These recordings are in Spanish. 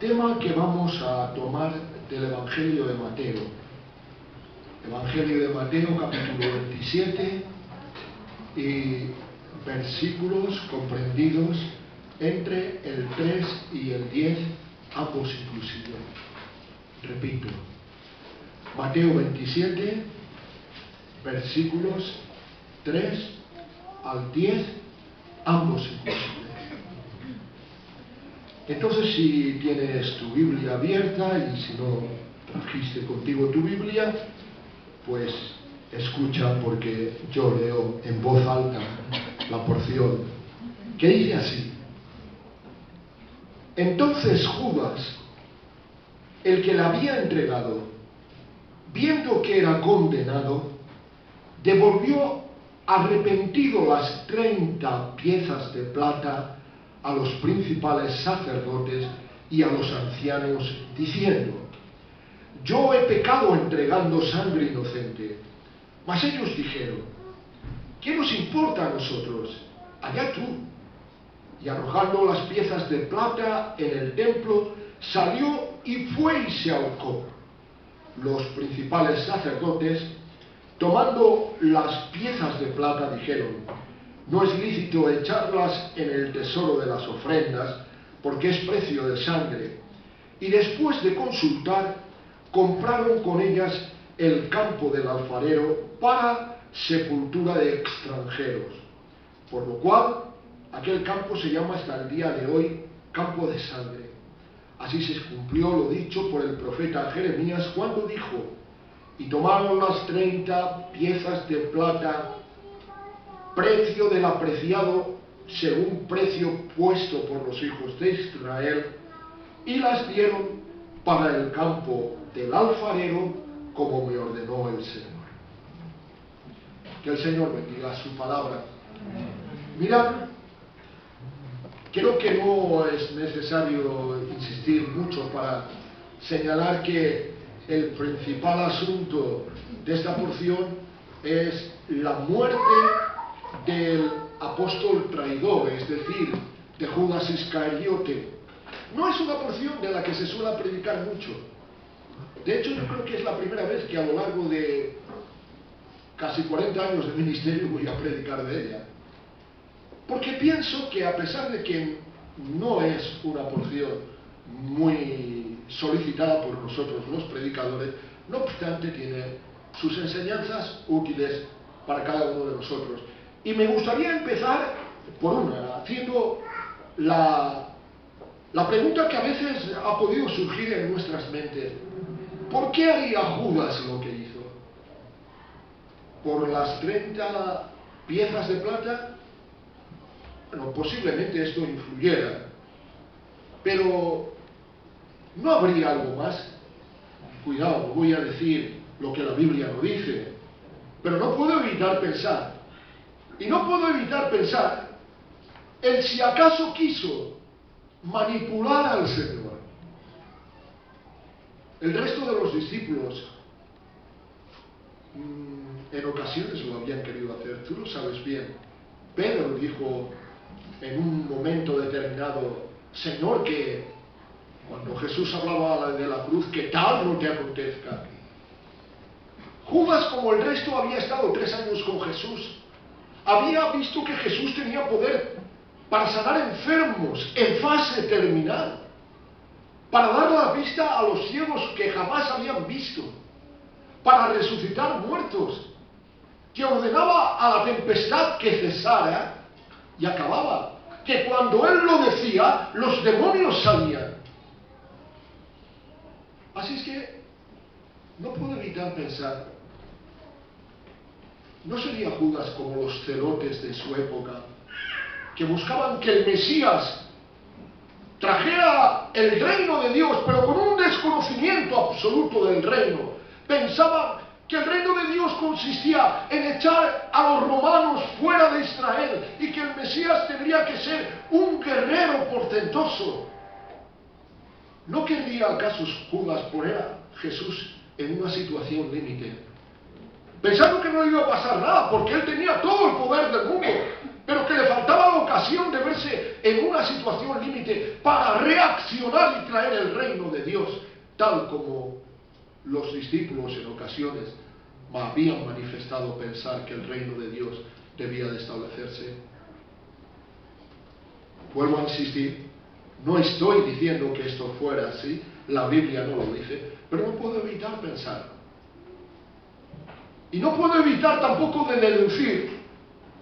Tema que vamos a tomar del Evangelio de Mateo. Evangelio de Mateo, capítulo 27, y versículos comprendidos entre el 3 y el 10, ambos inclusive. Repito, Mateo 27, versículos 3 al 10, ambos inclusive. Entonces, si tienes tu Biblia abierta y si no trajiste contigo tu Biblia, pues escucha, porque yo leo en voz alta la porción que dice así: Entonces Judas, el que la había entregado, viendo que era condenado, devolvió arrepentido las 30 piezas de plata a los principales sacerdotes y a los ancianos, diciendo: Yo he pecado entregando sangre inocente. Mas ellos dijeron: ¿qué nos importa a nosotros? Allá tú. Y arrojando las piezas de plata en el templo, salió y fue y se ahorcó. Los principales sacerdotes, tomando las piezas de plata, dijeron: no es lícito echarlas en el tesoro de las ofrendas, porque es precio de sangre. Y después de consultar, compraron con ellas el campo del alfarero para sepultura de extranjeros. Por lo cual, aquel campo se llama hasta el día de hoy campo de sangre. Así se cumplió lo dicho por el profeta Jeremías cuando dijo: y tomaron las 30 piezas de plata, precio del apreciado según precio puesto por los hijos de Israel, y las dieron para el campo del alfarero, como me ordenó el Señor. Que el Señor bendiga su palabra. Mirad, creo que no es necesario insistir mucho para señalar que el principal asunto de esta porción es la muerte del apóstol traidor, es decir, de Judas Iscariote. No es una porción de la que se suele predicar mucho. De hecho, yo creo que es la primera vez que a lo largo de casi 40 años de ministerio voy a predicar de ella. Porque pienso que, a pesar de que no es una porción muy solicitada por nosotros los predicadores, no obstante tiene sus enseñanzas útiles para cada uno de nosotros. Y me gustaría empezar por una, haciendo la pregunta que a veces ha podido surgir en nuestras mentes. ¿Por qué haría Judas lo que hizo? ¿Por las 30 piezas de plata? Bueno, posiblemente esto influyera, pero ¿no habría algo más? Cuidado, voy a decir lo que la Biblia no dice, pero no puedo evitar pensar, en si acaso quiso manipular al Señor. El resto de los discípulos en ocasiones lo habían querido hacer, tú lo sabes bien. Pedro dijo en un momento determinado: Señor, que cuando Jesús hablaba de la cruz, que tal no te acontezca. Judas, como el resto, había estado 3 años con Jesús. Había visto que Jesús tenía poder para sanar enfermos en fase terminal, para dar la vista a los ciegos que jamás habían visto, para resucitar muertos, que ordenaba a la tempestad que cesara y acababa, que cuando él lo decía, los demonios salían. Así es que no puedo evitar pensar, ¿no sería Judas como los celotes de su época, que buscaban que el Mesías trajera el reino de Dios, pero con un desconocimiento absoluto del reino? Pensaban que el reino de Dios consistía en echar a los romanos fuera de Israel y que el Mesías tendría que ser un guerrero portentoso. ¿No querría acaso Judas poner a Jesús en una situación límite, pensando que no le iba a pasar nada porque él tenía todo el poder del mundo, pero que le faltaba la ocasión ocasión de verse en una situación límite para reaccionar y traer el reino de Dios, tal como los discípulos en ocasiones habían manifestado pensar que el reino de Dios debía de establecerse. Vuelvo a insistir, no estoy diciendo que esto fuera así, la Biblia no lo dice, pero no puedo evitar pensar. Y no puedo evitar tampoco de deducir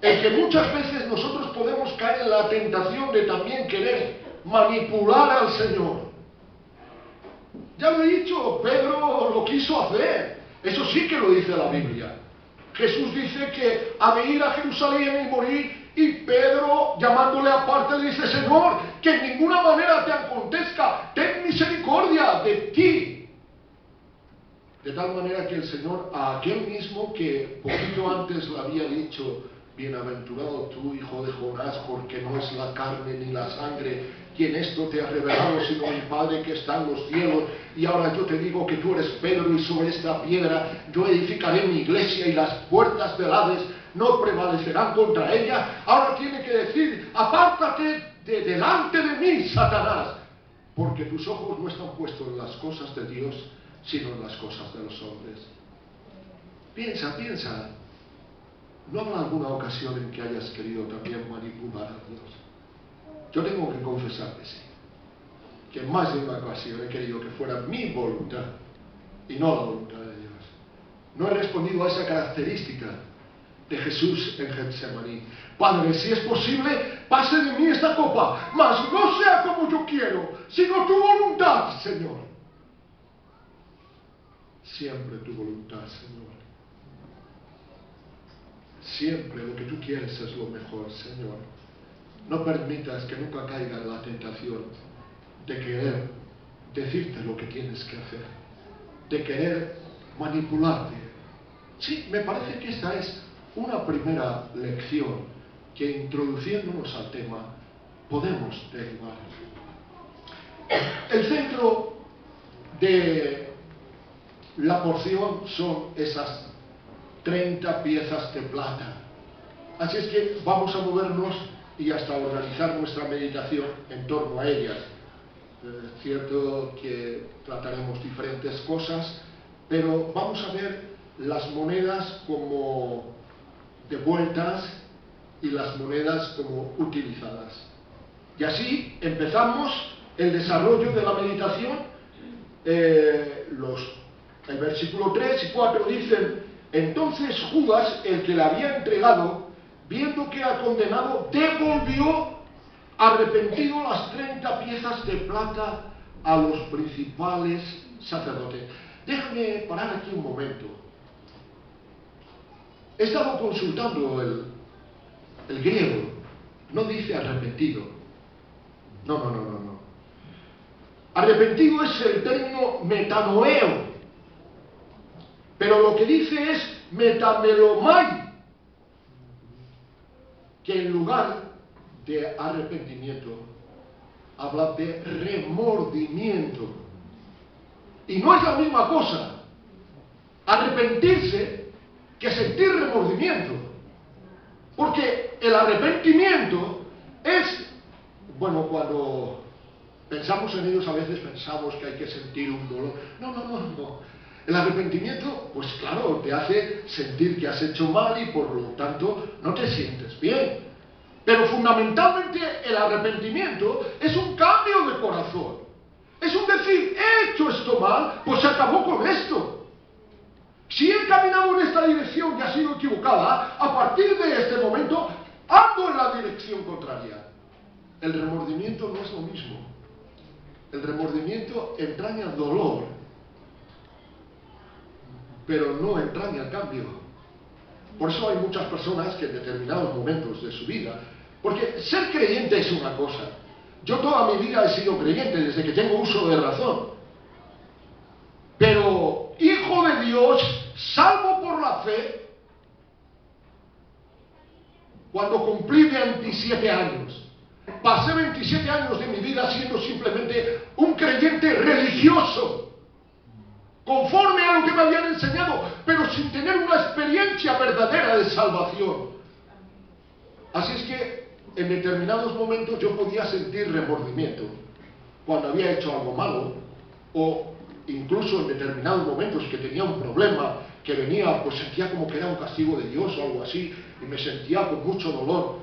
en que muchas veces nosotros podemos caer en la tentación de también querer manipular al Señor. Ya lo he dicho, Pedro lo quiso hacer. Eso sí que lo dice la Biblia. Jesús dice que ha de ir a Jerusalén y morir, y Pedro, llamándole aparte, le dice: Señor, que en ninguna manera te acontezca, ten misericordia de ti. De tal manera que el Señor, a aquel mismo que poquito antes le había dicho: bienaventurado tú, hijo de Jonás, porque no es la carne ni la sangre quien esto te ha revelado, sino mi Padre que está en los cielos. Y ahora yo te digo que tú eres Pedro, y sobre esta piedra yo edificaré mi iglesia, y las puertas del Hades no prevalecerán contra ella. Ahora tiene que decir: apártate de delante de mí, Satanás, porque tus ojos no están puestos en las cosas de Dios, sino en las cosas de los hombres. Piensa, piensa. ¿No habrá alguna ocasión en que hayas querido también manipular a Dios? Yo tengo que confesar que sí, que en más de una ocasión he querido que fuera mi voluntad y no la voluntad de Dios. No he respondido a esa característica de Jesús en Getsemaní: Padre, si es posible, pase de mí esta copa, mas no sea como yo quiero, sino tu voluntad, Señor. Siempre tu voluntad, Señor. Siempre lo que tú quieres es lo mejor, Señor. No permitas que nunca caiga en la tentación de querer decirte lo que tienes que hacer, de querer manipularte. Sí, me parece que esta es una primera lección que, introduciéndonos al tema, podemos derivar. El centro de la porción son esas 30 piezas de plata. Así es que vamos a movernos y hasta organizar nuestra meditación en torno a ellas. Es cierto que trataremos diferentes cosas, pero vamos a ver las monedas como devueltas y las monedas como utilizadas. Y así empezamos el desarrollo de la meditación. El versículo 3 y 4 dicen: entonces Judas, el que le había entregado, viendo que era condenado, devolvió arrepentido las 30 piezas de plata a los principales sacerdotes. Déjame parar aquí un momento. He estado consultando el griego. No dice arrepentido. No. Arrepentido es el término metanoeo. Pero lo que dice es metamelomai, que en lugar de arrepentimiento habla de remordimiento. Y no es la misma cosa arrepentirse que sentir remordimiento. Porque el arrepentimiento es, bueno, cuando pensamos en ellos a veces pensamos que hay que sentir un dolor. No. El arrepentimiento, pues claro, te hace sentir que has hecho mal y por lo tanto no te sientes bien. Pero fundamentalmente el arrepentimiento es un cambio de corazón. Es un decir: he hecho esto mal, pues se acabó con esto. Si he caminado en esta dirección y ha sido equivocada, a partir de este momento ando en la dirección contraria. El remordimiento no es lo mismo. El remordimiento entraña dolor, pero no entraña cambio. Por eso hay muchas personas que en determinados momentos de su vida, porque ser creyente es una cosa. Yo toda mi vida he sido creyente desde que tengo uso de razón. Pero hijo de Dios, salvo por la fe, cuando cumplí 27 años. Pasé 27 años de mi vida siendo simplemente un creyente religioso, conforme a lo que me habían enseñado, pero sin tener una experiencia verdadera de salvación. Así es que en determinados momentos yo podía sentir remordimiento cuando había hecho algo malo, o incluso en determinados momentos que tenía un problema que venía, pues sentía como que era un castigo de Dios o algo así, y me sentía con mucho dolor.